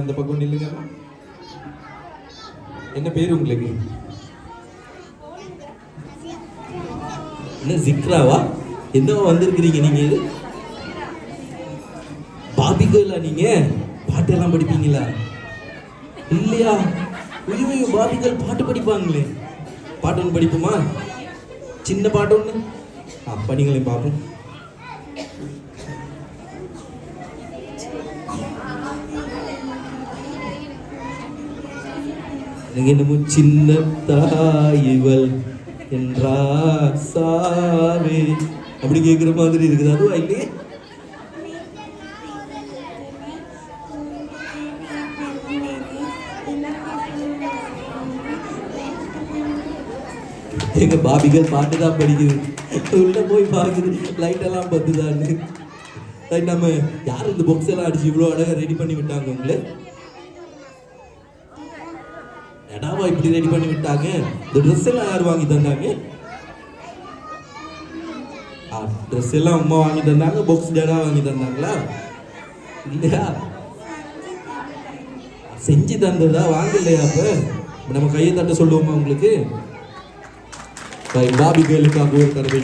அந்த பக்கம் நில்லுங்க. என்ன பேரு உங்களுக்கு? என்ன ஜிக்ராவா? என்னவா வந்திருக்கிறீங்க நீங்க? இது பாபிகளா? நீங்க பாட்டெல்லாம் படிப்பீங்களா? இல்லையா? ஐயோ, பாபிகள் பாட்டு படிப்பாங்களே. பாட்டு ஒன்று படிப்போமா? சின்ன பாட்டு ஒன்று படிங்களேன் பார்ப்போம். என்னமோ சின்ன தாயிவள் என்றா சாவே அப்படி கேட்குற மாதிரி இருக்குது. அதுவா இல்லையே? எங்க பாபிகள் பாட்டு தான் படிக்குது. உள்ள போய் பார்க்குது லைட் எல்லாம் பத்துதான்னு. நம்ம யாரும் இந்த பாக்ஸ் எல்லாம் அடிச்சு இவ்வளோ அழகாக ரெடி பண்ணி விட்டாங்க உங்களை? எடாவா இப்படி ரெடி பண்ணி விட்டாங்க? இந்த ட்ரெஸ் எல்லாம் யார் வாங்கி தந்தாங்க? ட்ரெஸ் எல்லாம் அம்மா வாங்கி தந்தாங்க. பாக்ஸ் ஜடா வாங்கி தந்தாங்களா? இல்லையா? செஞ்சு தந்ததா? வாங்கலையா? அப்ப நம்ம கையை தட்ட சொல்லுவோமா உங்களுக்கு? பாபிகளுக்காக ஒரு தடவை